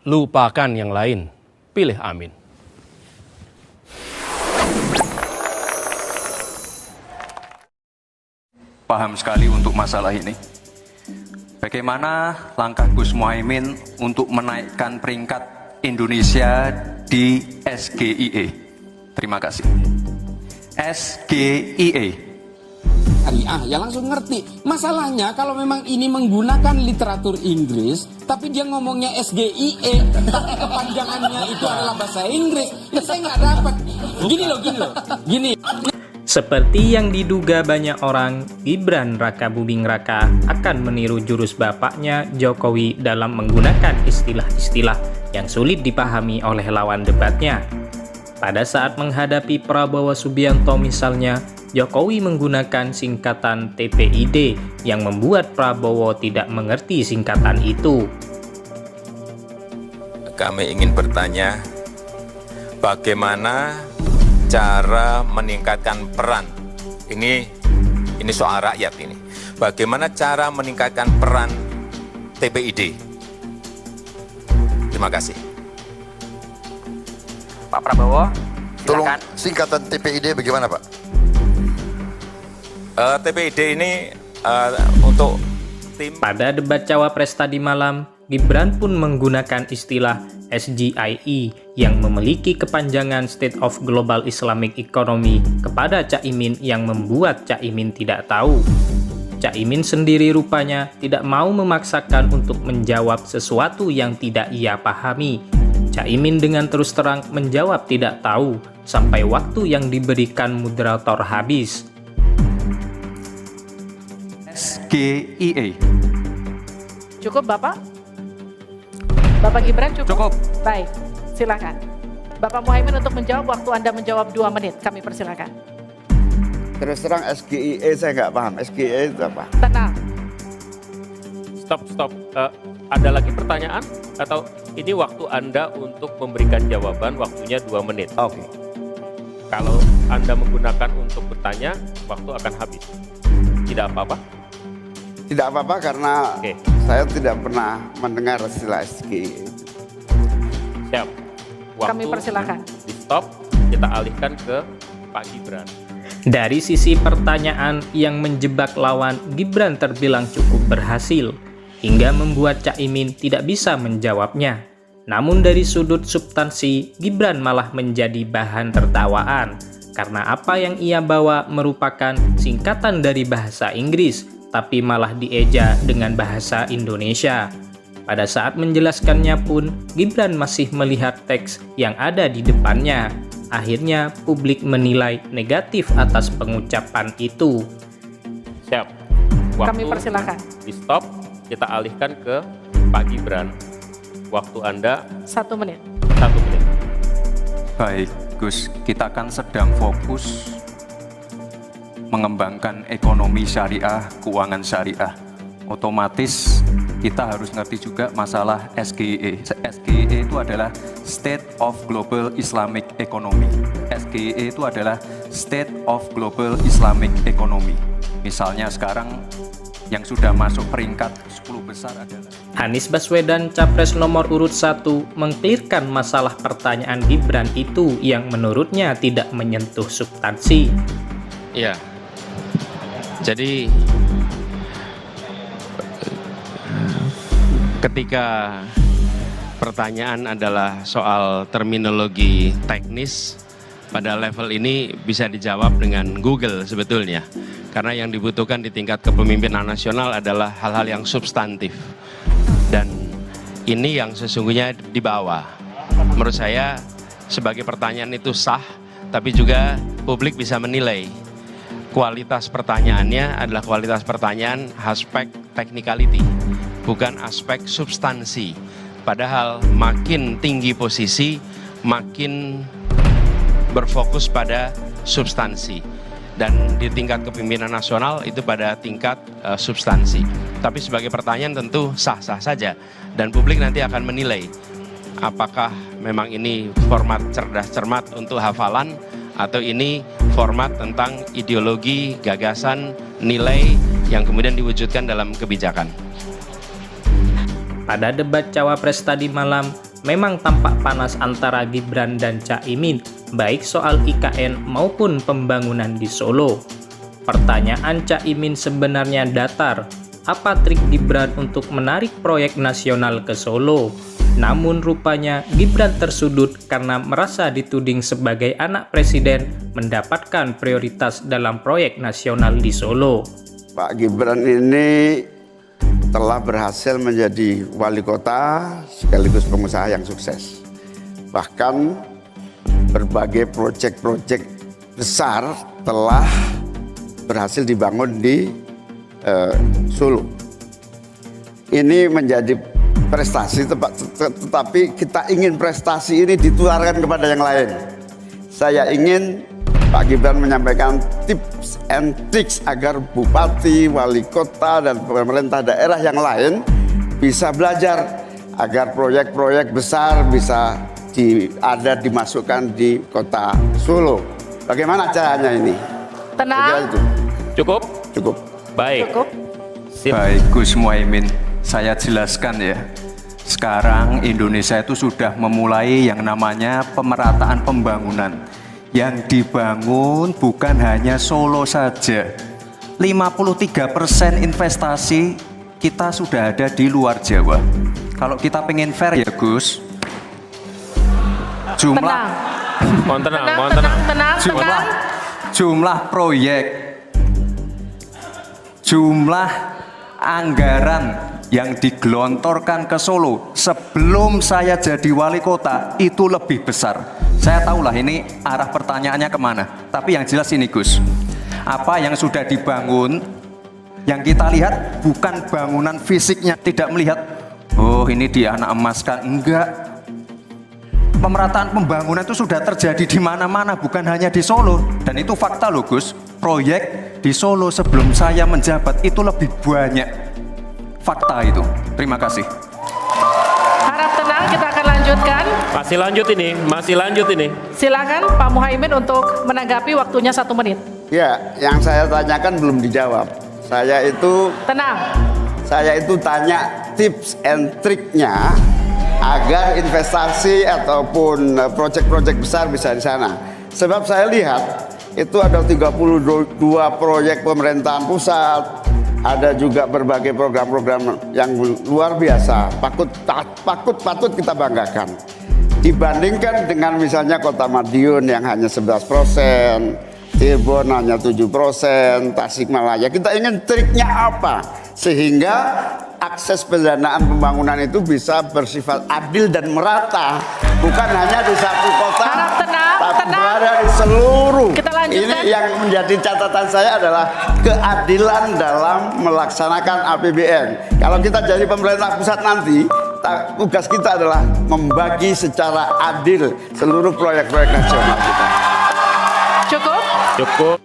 lupakan yang lain, pilih Amin. Paham sekali untuk masalah ini. Bagaimana langkah Gus Muhaimin untuk menaikkan peringkat Indonesia di SGIE? Terima kasih. SGIE. Ya langsung ngerti. Masalahnya kalau memang ini menggunakan literatur Inggris, tapi dia ngomongnya SGIE, tapi kepanjangannya itu adalah bahasa Inggris, ya saya nggak dapat. Gini. Seperti yang diduga banyak orang, Gibran Raka Buming Raka akan meniru jurus bapaknya Jokowi dalam menggunakan istilah-istilah yang sulit dipahami oleh lawan debatnya. Pada saat menghadapi Prabowo Subianto misalnya, Jokowi menggunakan singkatan TPID yang membuat Prabowo tidak mengerti singkatan itu. Kami ingin bertanya, bagaimana cara meningkatkan peran, ini soal rakyat ini. Bagaimana cara meningkatkan peran TPID? Terima kasih. Pak Prabowo, tolong silakan. singkatan TPID bagaimana Pak? TPID ini untuk tim. Pada debat Cawapres tadi malam, Gibran pun menggunakan istilah SGIE yang memiliki kepanjangan State of Global Islamic Economy kepada Caimin yang membuat Caimin tidak tahu. Caimin sendiri rupanya tidak mau memaksakan untuk menjawab sesuatu yang tidak ia pahami. Caimin dengan terus terang menjawab tidak tahu sampai waktu yang diberikan moderator habis. SGIE. Cukup Bapak? Bapak Gibran cukup? Cukup. Baik, silakan. Bapak Muhaimin untuk menjawab, waktu Anda menjawab 2 menit, kami persilakan. Terus terang SGIE saya nggak paham. SGIE itu apa? Tenang. Stop. Ada lagi pertanyaan? Atau ini waktu Anda untuk memberikan jawaban, waktunya 2 menit. Oke. Kalau Anda menggunakan untuk bertanya, waktu akan habis. Tidak apa-apa? Tidak apa-apa karena Oke. saya tidak pernah mendengar istilah SGIE. Siap. Kami persilakan. Di stop, kita alihkan ke Pak Gibran. Dari sisi pertanyaan yang menjebak lawan, Gibran terbilang cukup berhasil, hingga membuat Caimin tidak bisa menjawabnya. Namun dari sudut substansi, Gibran malah menjadi bahan tertawaan, karena apa yang ia bawa merupakan singkatan dari bahasa Inggris, tapi malah dieja dengan bahasa Indonesia. Pada saat menjelaskannya pun, Gibran masih melihat teks yang ada di depannya. Akhirnya, publik menilai negatif atas pengucapan itu. Siap. Kami persilakan. Di stop, kita alihkan ke Pak Gibran. Waktu Anda 1 menit. 1 menit. Baik, Gus, kita kan sedang fokus mengembangkan ekonomi syariah, keuangan syariah. Otomatis kita harus ngerti juga masalah SGIE. SGIE itu adalah State of Global Islamic Economy. SGIE itu adalah State of Global Islamic Economy. Misalnya sekarang yang sudah masuk peringkat 10 besar adalah Anies Baswedan, capres nomor urut 1, mengklirkan masalah pertanyaan Gibran itu yang menurutnya tidak menyentuh substansi. Ya, jadi ketika pertanyaan adalah soal terminologi teknis, pada level ini bisa dijawab dengan Google sebetulnya. Karena yang dibutuhkan di tingkat kepemimpinan nasional adalah hal-hal yang substantif. Dan ini yang sesungguhnya dibawa. Menurut saya sebagai pertanyaan itu sah, tapi juga publik bisa menilai. Kualitas pertanyaannya adalah kualitas pertanyaan aspek technicality, bukan aspek substansi. Padahal makin tinggi posisi, makin berfokus pada substansi. Dan di tingkat kepemimpinan nasional itu pada tingkat substansi. Tapi sebagai pertanyaan tentu sah-sah saja. Dan publik nanti akan menilai apakah memang ini format cerdas cermat untuk hafalan, atau ini format tentang ideologi, gagasan, nilai yang kemudian diwujudkan dalam kebijakan. Pada debat Cawapres tadi malam, memang tampak panas antara Gibran dan Caimin, baik soal IKN maupun pembangunan di Solo. Pertanyaan Caimin sebenarnya datar, apa trik Gibran untuk menarik proyek nasional ke Solo? Namun rupanya Gibran tersudut karena merasa dituding sebagai anak presiden mendapatkan prioritas dalam proyek nasional di Solo. Pak Gibran ini telah berhasil menjadi wali kota sekaligus pengusaha yang sukses. Bahkan berbagai proyek-proyek besar telah berhasil dibangun di Solo. Ini menjadi prestasi, tetapi kita ingin prestasi ini ditularkan kepada yang lain. Saya ingin Pak Gibran menyampaikan tips and tricks agar bupati, wali kota, dan pemerintah daerah yang lain bisa belajar agar proyek-proyek besar bisa dimasukkan di kota Solo. Bagaimana caranya ini? Tenang. Cukup? Cukup. Baik. Cukup. Baik Gus Muhaimin, saya jelaskan ya. Sekarang Indonesia itu sudah memulai yang namanya pemerataan pembangunan. Yang dibangun bukan hanya Solo saja. 53% investasi kita sudah ada di luar Jawa. Kalau kita pengen fair ya Gus, jumlah proyek, jumlah anggaran yang digelontorkan ke Solo sebelum saya jadi wali kota itu lebih besar. Saya tahulah ini arah pertanyaannya kemana, tapi yang jelas ini Gus, apa yang sudah dibangun, yang kita lihat bukan bangunan fisiknya, tidak melihat, oh ini di anak emaskan, enggak. Pemerataan pembangunan itu sudah terjadi di mana-mana, bukan hanya di Solo, dan itu fakta loh Gus. Proyek di Solo sebelum saya menjabat itu lebih banyak. Fakta itu. Terima kasih. Harap tenang, kita akan lanjutkan. Masih lanjut ini. Silakan Pak Muhaimin untuk menanggapi, waktunya 1 menit. Ya, yang saya tanyakan belum dijawab. Saya itu tanya tips and triknya agar investasi ataupun proyek-proyek besar bisa di sana. Sebab saya lihat itu ada 32 proyek pemerintahan pusat, ada juga berbagai program-program yang luar biasa, patut kita banggakan. Dibandingkan dengan misalnya Kota Madiun yang hanya 11%, Cirebon hanya 7%, Tasikmalaya. Kita ingin triknya apa sehingga akses pendanaan pembangunan itu bisa bersifat adil dan merata, bukan hanya di satu kota, tapi berada di seluruh. Ini yang menjadi catatan saya adalah keadilan dalam melaksanakan APBN. Kalau kita jadi pemerintah pusat nanti, tugas kita adalah membagi secara adil seluruh proyek-proyek nasional kita. Cukup? Cukup.